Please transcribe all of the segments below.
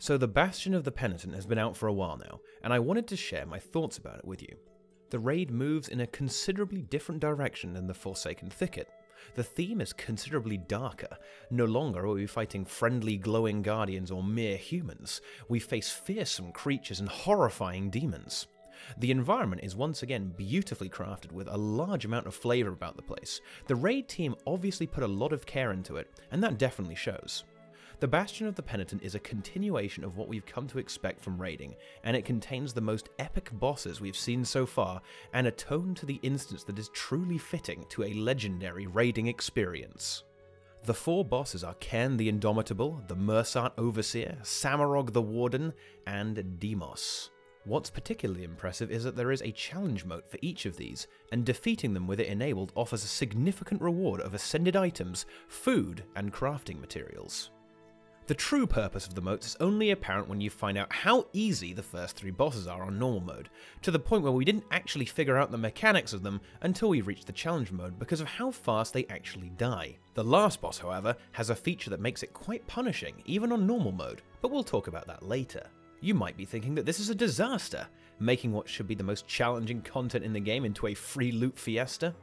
So the Bastion of the Penitent has been out for a while now, and I wanted to share my thoughts about it with you. The raid moves in a considerably different direction than the Forsaken Thicket. The theme is considerably darker. No longer are we fighting friendly glowing guardians or mere humans. We face fearsome creatures and horrifying demons. The environment is once again beautifully crafted with a large amount of flavour about the place. The raid team obviously put a lot of care into it, and that definitely shows. The Bastion of the Penitent is a continuation of what we've come to expect from raiding, and it contains the most epic bosses we've seen so far, and a tone to the instance that is truly fitting to a legendary raiding experience. The 4 bosses are Cairn the Indomitable, the Mursat Overseer, Samurog the Warden, and Demos. What's particularly impressive is that there is a challenge mode for each of these, and defeating them with it enabled offers a significant reward of ascended items, food, and crafting materials. The true purpose of the moats is only apparent when you find out how easy the first 3 bosses are on normal mode, to the point where we didn't actually figure out the mechanics of them until we reached the challenge mode because of how fast they actually die. The last boss, however, has a feature that makes it quite punishing, even on normal mode, but we'll talk about that later. You might be thinking that this is a disaster, making what should be the most challenging content in the game into a free loot fiesta.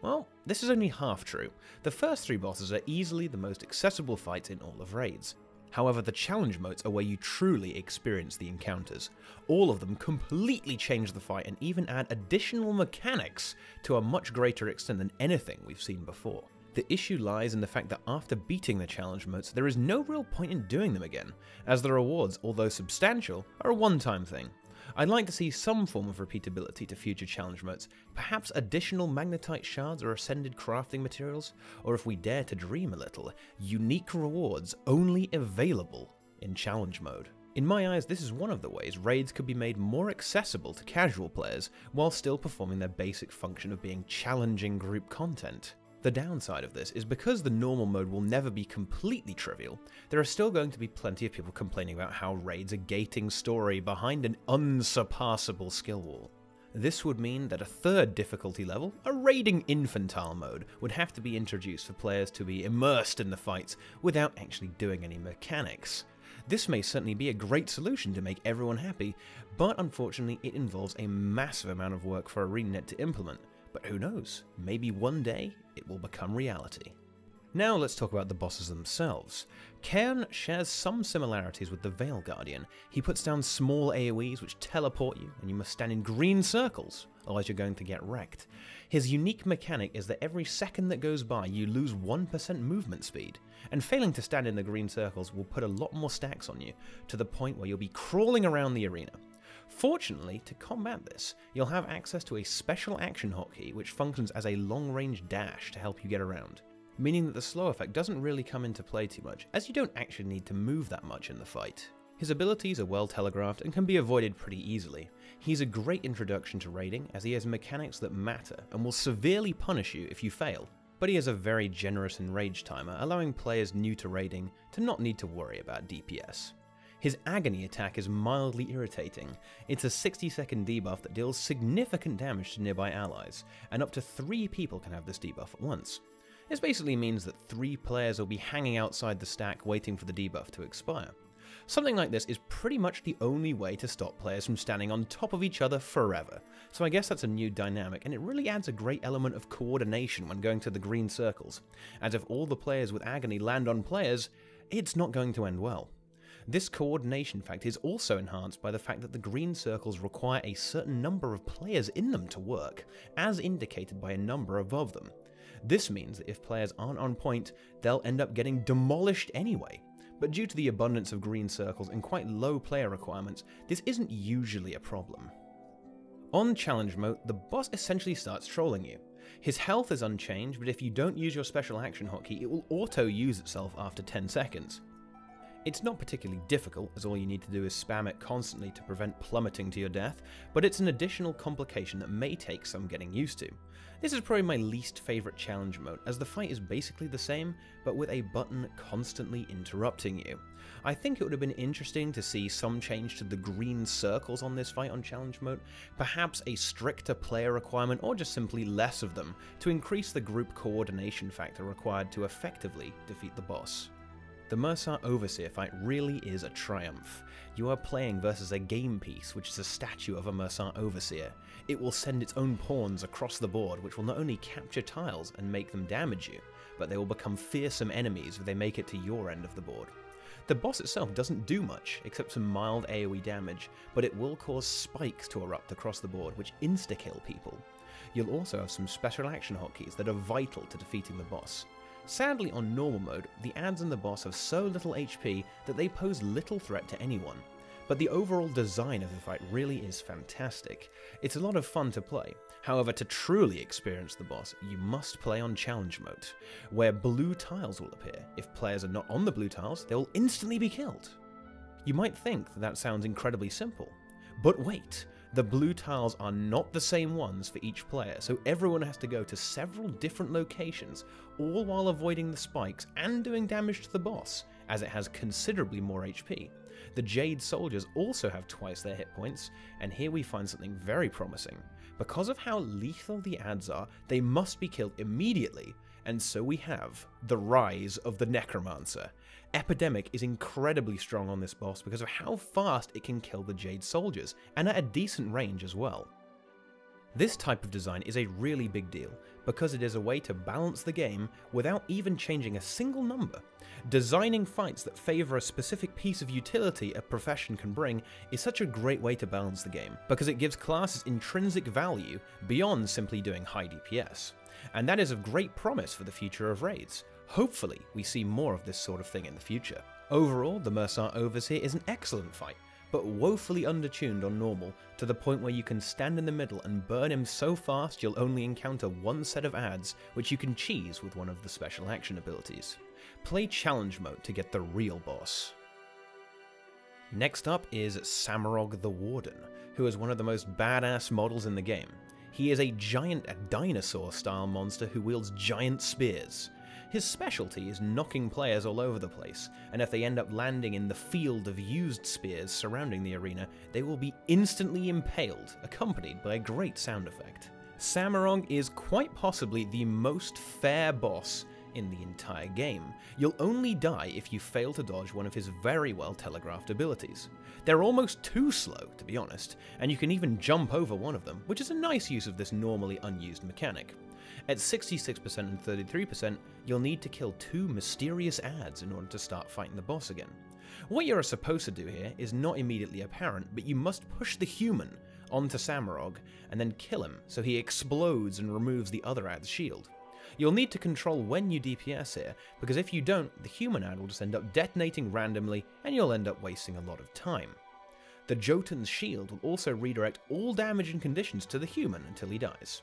Well, this is only half true. The first 3 bosses are easily the most accessible fights in all of raids. However, the challenge modes are where you truly experience the encounters. All of them completely change the fight and even add additional mechanics to a much greater extent than anything we've seen before. The issue lies in the fact that after beating the challenge modes, there is no real point in doing them again, as the rewards, although substantial, are a one-time thing. I'd like to see some form of repeatability to future challenge modes, perhaps additional magnetite shards or ascended crafting materials, or if we dare to dream a little, unique rewards only available in challenge mode. In my eyes, this is one of the ways raids could be made more accessible to casual players, while still performing their basic function of being challenging group content. The downside of this is because the normal mode will never be completely trivial, there are still going to be plenty of people complaining about how raids a gating story behind an unsurpassable skill wall. This would mean that a 3rd difficulty level, a raiding infantile mode, would have to be introduced for players to be immersed in the fights without actually doing any mechanics. This may certainly be a great solution to make everyone happy, but unfortunately it involves a massive amount of work for ArenaNet to implement. But who knows, maybe one day it will become reality. Now let's talk about the bosses themselves. Cairn shares some similarities with the Veil Guardian. He puts down small AoEs which teleport you, and you must stand in green circles, otherwise you're going to get wrecked. His unique mechanic is that every second that goes by you lose 1% movement speed, and failing to stand in the green circles will put a lot more stacks on you, to the point where you'll be crawling around the arena. Fortunately, to combat this, you'll have access to a special action hotkey which functions as a long-range dash to help you get around, meaning that the slow effect doesn't really come into play too much, as you don't actually need to move that much in the fight. His abilities are well telegraphed and can be avoided pretty easily. He's a great introduction to raiding, as he has mechanics that matter and will severely punish you if you fail, but he has a very generous enrage timer, allowing players new to raiding to not need to worry about DPS. His Agony attack is mildly irritating. It's a 60-second debuff that deals significant damage to nearby allies, and up to 3 people can have this debuff at once. This basically means that 3 players will be hanging outside the stack waiting for the debuff to expire. Something like this is pretty much the only way to stop players from standing on top of each other forever, so I guess that's a new dynamic, and it really adds a great element of coordination when going to the green circles, as if all the players with Agony land on players, it's not going to end well. This coordination factor is also enhanced by the fact that the green circles require a certain number of players in them to work, as indicated by a number above them. This means that if players aren't on point, they'll end up getting demolished anyway. But due to the abundance of green circles and quite low player requirements, this isn't usually a problem. On challenge mode, the boss essentially starts trolling you. His health is unchanged, but if you don't use your special action hotkey, it will auto-use itself after 10 seconds. It's not particularly difficult, as all you need to do is spam it constantly to prevent plummeting to your death, but it's an additional complication that may take some getting used to. This is probably my least favourite challenge mode, as the fight is basically the same, but with a button constantly interrupting you. I think it would have been interesting to see some change to the green circles on this fight on challenge mode, perhaps a stricter player requirement or just simply less of them, to increase the group coordination factor required to effectively defeat the boss. The Mercer Overseer fight really is a triumph. You are playing versus a game piece, which is a statue of a Mercer Overseer. It will send its own pawns across the board, which will not only capture tiles and make them damage you, but they will become fearsome enemies if they make it to your end of the board. The boss itself doesn't do much, except some mild AoE damage, but it will cause spikes to erupt across the board, which insta-kill people. You'll also have some special action hotkeys that are vital to defeating the boss. Sadly, on normal mode, the adds and the boss have so little HP that they pose little threat to anyone. But the overall design of the fight really is fantastic. It's a lot of fun to play. However, to truly experience the boss, you must play on challenge mode, where blue tiles will appear. If players are not on the blue tiles, they will instantly be killed. You might think that sounds incredibly simple, but wait, the blue tiles are not the same ones for each player, so everyone has to go to several different locations, all while avoiding the spikes and doing damage to the boss, as it has considerably more HP. The Jade soldiers also have twice their hit points, and here we find something very promising. Because of how lethal the adds are, they must be killed immediately, and so we have the rise of the Necromancer. Epidemic is incredibly strong on this boss because of how fast it can kill the Jade soldiers, and at a decent range as well. This type of design is a really big deal, because it is a way to balance the game without even changing a single number. Designing fights that favour a specific piece of utility a profession can bring is such a great way to balance the game, because it gives classes intrinsic value beyond simply doing high DPS. And that is of great promise for the future of raids. Hopefully, we see more of this sort of thing in the future. Overall, the Mercer Overseer is an excellent fight, but woefully undertuned on normal, to the point where you can stand in the middle and burn him so fast you'll only encounter one set of adds, which you can cheese with one of the special action abilities. Play challenge mode to get the real boss. Next up is Samurog the Warden, who is one of the most badass models in the game. He is a giant dinosaur-style monster who wields giant spears. His specialty is knocking players all over the place, and if they end up landing in the field of used spears surrounding the arena, they will be instantly impaled, accompanied by a great sound effect. Samurog is quite possibly the most fair boss in the entire game. You'll only die if you fail to dodge one of his very well telegraphed abilities. They're almost too slow, to be honest, and you can even jump over one of them, which is a nice use of this normally unused mechanic. At 66% and 33%, you'll need to kill 2 mysterious adds in order to start fighting the boss again. What you're supposed to do here is not immediately apparent, but you must push the human onto Samurog and then kill him so he explodes and removes the other add's shield. You'll need to control when you DPS here, because if you don't, the human add will just end up detonating randomly and you'll end up wasting a lot of time. The Jotun's shield will also redirect all damage and conditions to the human until he dies,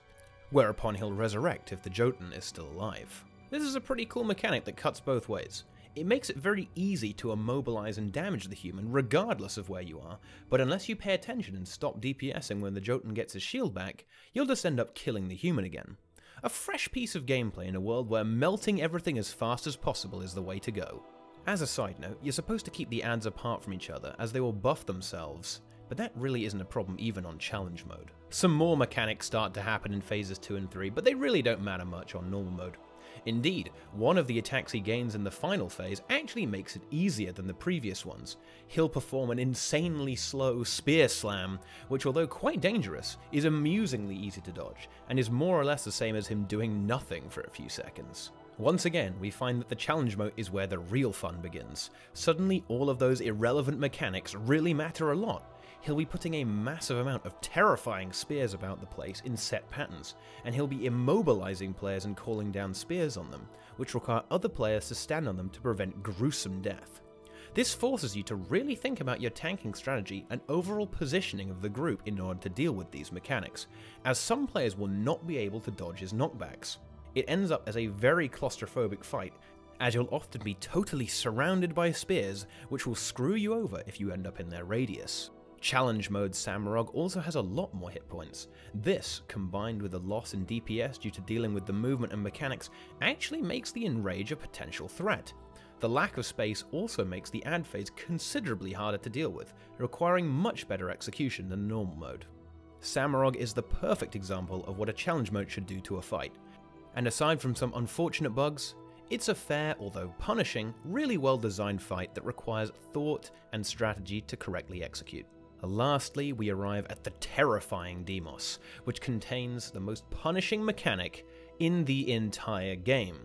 whereupon he'll resurrect if the Jotun is still alive. This is a pretty cool mechanic that cuts both ways. It makes it very easy to immobilize and damage the human regardless of where you are, but unless you pay attention and stop DPSing when the Jotun gets his shield back, you'll just end up killing the human again. A fresh piece of gameplay in a world where melting everything as fast as possible is the way to go. As a side note, you're supposed to keep the adds apart from each other as they will buff themselves, but that really isn't a problem even on challenge mode. Some more mechanics start to happen in phases 2 and 3, but they really don't matter much on normal mode. Indeed, one of the attacks he gains in the final phase actually makes it easier than the previous ones. He'll perform an insanely slow spear slam, which although quite dangerous, is amusingly easy to dodge, and is more or less the same as him doing nothing for a few seconds. Once again, we find that the challenge mode is where the real fun begins. Suddenly, all of those irrelevant mechanics really matter a lot. He'll be putting a massive amount of terrifying spears about the place in set patterns, and he'll be immobilizing players and calling down spears on them, which require other players to stand on them to prevent gruesome death. This forces you to really think about your tanking strategy and overall positioning of the group in order to deal with these mechanics, as some players will not be able to dodge his knockbacks. It ends up as a very claustrophobic fight, as you'll often be totally surrounded by spears, which will screw you over if you end up in their radius. Challenge mode Samurog also has a lot more hit points. This, combined with a loss in DPS due to dealing with the movement and mechanics, actually makes the Enrage a potential threat. The lack of space also makes the add phase considerably harder to deal with, requiring much better execution than normal mode. Samurog is the perfect example of what a challenge mode should do to a fight, and aside from some unfortunate bugs, It's a fair, although punishing, really well designed fight that requires thought and strategy to correctly execute. Lastly, we arrive at the terrifying Deimos, which contains the most punishing mechanic in the entire game.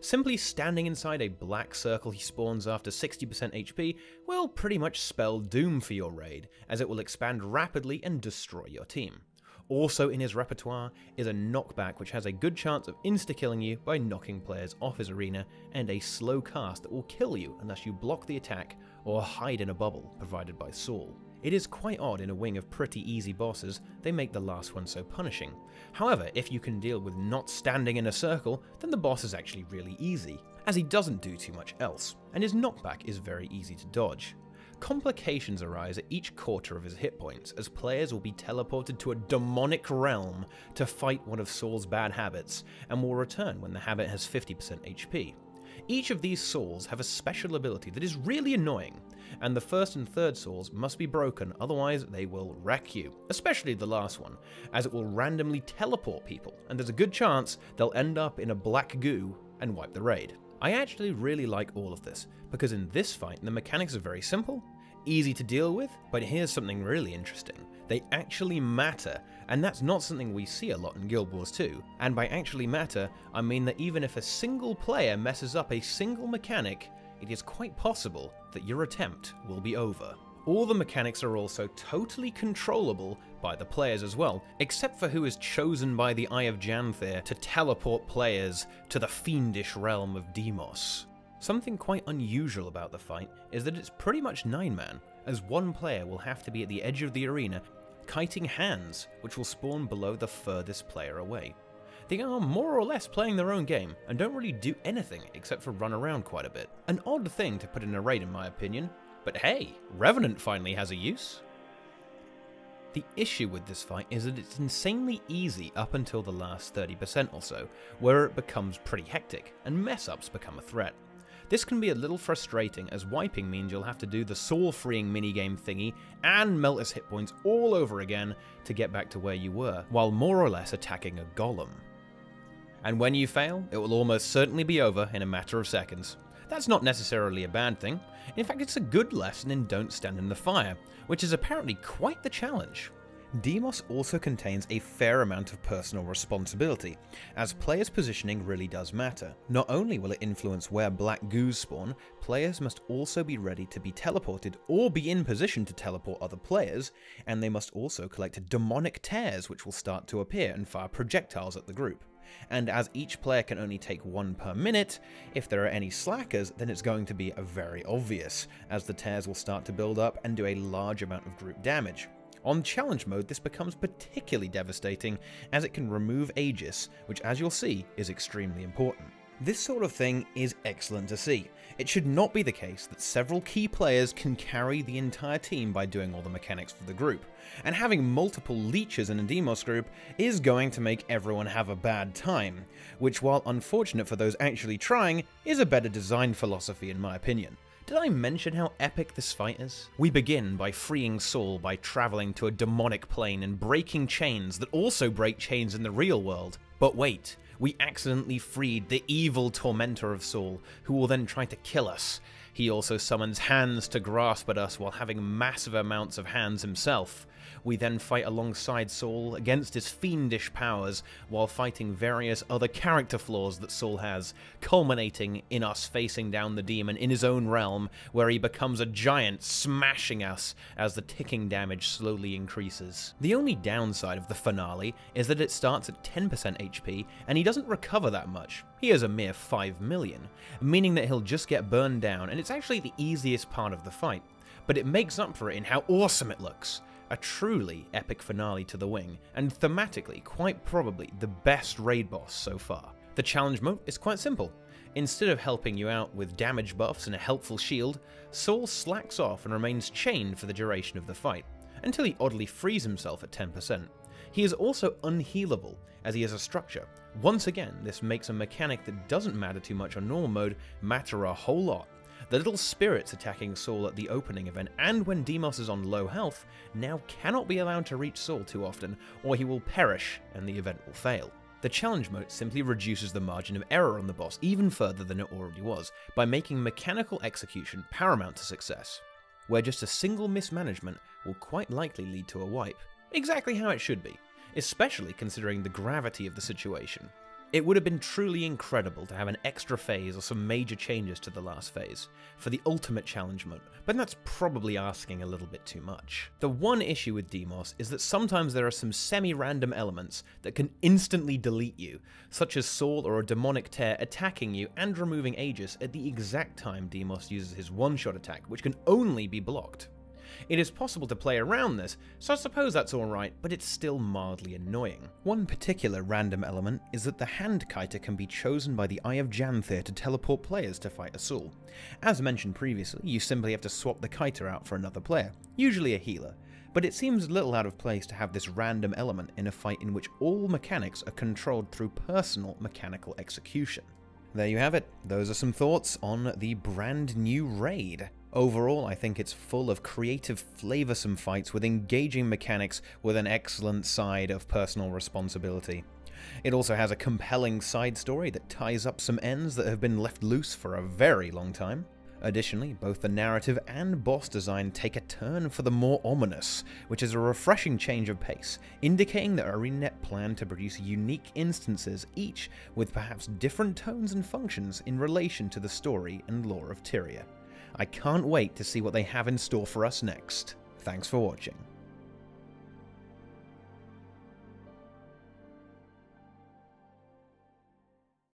Simply standing inside a black circle he spawns after 60% HP will pretty much spell doom for your raid, as it will expand rapidly and destroy your team. Also in his repertoire is a knockback which has a good chance of insta-killing you by knocking players off his arena, and a slow cast that will kill you unless you block the attack or hide in a bubble provided by Saul. It is quite odd in a wing of pretty easy bosses, they make the last one so punishing. However, if you can deal with not standing in a circle, then the boss is actually really easy, as he doesn't do too much else, and his knockback is very easy to dodge. Complications arise at each quarter of his hit points, as players will be teleported to a demonic realm to fight one of Saul's bad habits, and will return when the habit has 50% HP. Each of these Sauls have a special ability that is really annoying, and the first and third Sauls must be broken, otherwise they will wreck you, especially the last one, as it will randomly teleport people, and there's a good chance they'll end up in a black goo and wipe the raid. I actually really like all of this, because in this fight the mechanics are very simple, easy to deal with, but here's something really interesting. They actually matter, and that's not something we see a lot in Guild Wars 2, and by actually matter, I mean that even if a single player messes up a single mechanic, it is quite possible that your attempt will be over. All the mechanics are also totally controllable by the players as well, except for who is chosen by the Eye of Janther to teleport players to the fiendish realm of Deimos. Something quite unusual about the fight is that it's pretty much 9-man, as one player will have to be at the edge of the arena kiting hands, which will spawn below the furthest player away. They are more or less playing their own game, and don't really do anything except for run around quite a bit. An odd thing to put in a raid in my opinion, but hey, Revenant finally has a use. The issue with this fight is that it's insanely easy up until the last 30% or so, where it becomes pretty hectic, and mess-ups become a threat. This can be a little frustrating, as wiping means you'll have to do the soul-freeing minigame thingy and melt his hit points all over again to get back to where you were, while more or less attacking a golem. And when you fail, it will almost certainly be over in a matter of seconds. That's not necessarily a bad thing. In fact, it's a good lesson in don't stand in the fire, which is apparently quite the challenge. Deimos also contains a fair amount of personal responsibility, as players' positioning really does matter. Not only will it influence where black goos spawn, players must also be ready to be teleported or be in position to teleport other players, and they must also collect demonic tears which will start to appear and fire projectiles at the group. And as each player can only take one per minute, if there are any slackers, then it's going to be very obvious, as the tears will start to build up and do a large amount of group damage. On challenge mode, this becomes particularly devastating, as it can remove Aegis, which as you'll see is extremely important. This sort of thing is excellent to see. It should not be the case that several key players can carry the entire team by doing all the mechanics for the group, and having multiple leeches in a Deimos group is going to make everyone have a bad time, which, while unfortunate for those actually trying, is a better design philosophy in my opinion. Did I mention how epic this fight is? We begin by freeing Saul by traveling to a demonic plane and breaking chains that also break chains in the real world. But wait, we accidentally freed the evil tormentor of Saul, who will then try to kill us. He also summons hands to grasp at us while having massive amounts of hands himself. We then fight alongside Saul against his fiendish powers while fighting various other character flaws that Saul has, culminating in us facing down the demon in his own realm, where he becomes a giant, smashing us as the ticking damage slowly increases. The only downside of the finale is that it starts at 10% HP and he doesn't recover that much. He has a mere 5 million, meaning that he'll just get burned down, and it's actually the easiest part of the fight, but it makes up for it in how awesome it looks. A truly epic finale to the wing, and thematically quite probably the best raid boss so far. The challenge mode is quite simple. Instead of helping you out with damage buffs and a helpful shield, Saul slacks off and remains chained for the duration of the fight, until he oddly frees himself at 10%. He is also unhealable, as he has a structure. Once again, this makes a mechanic that doesn't matter too much on normal mode matter a whole lot. The little spirits attacking Saul at the opening event and when Deimos is on low health now cannot be allowed to reach Saul too often, or he will perish and the event will fail. The challenge mode simply reduces the margin of error on the boss even further than it already was, by making mechanical execution paramount to success, where just a single mismanagement will quite likely lead to a wipe. Exactly how it should be, especially considering the gravity of the situation. It would have been truly incredible to have an extra phase or some major changes to the last phase for the ultimate challenge mode, but that's probably asking a little bit too much. The one issue with Demos is that sometimes there are some semi-random elements that can instantly delete you, such as Saul or a demonic tear attacking you and removing Aegis at the exact time Demos uses his one-shot attack, which can only be blocked. It is possible to play around this, so I suppose that's alright, but it's still mildly annoying. One particular random element is that the hand kiter can be chosen by the Eye of Janthir to teleport players to fight Asul. As mentioned previously, you simply have to swap the kiter out for another player, usually a healer, but it seems a little out of place to have this random element in a fight in which all mechanics are controlled through personal mechanical execution. There you have it, those are some thoughts on the brand new raid. Overall, I think it's full of creative, flavoursome fights with engaging mechanics with an excellent side of personal responsibility. It also has a compelling side story that ties up some ends that have been left loose for a very long time. Additionally, both the narrative and boss design take a turn for the more ominous, which is a refreshing change of pace, indicating that ArenaNet plan to produce unique instances, each with perhaps different tones and functions in relation to the story and lore of Tyria. I can't wait to see what they have in store for us next. Thanks for watching.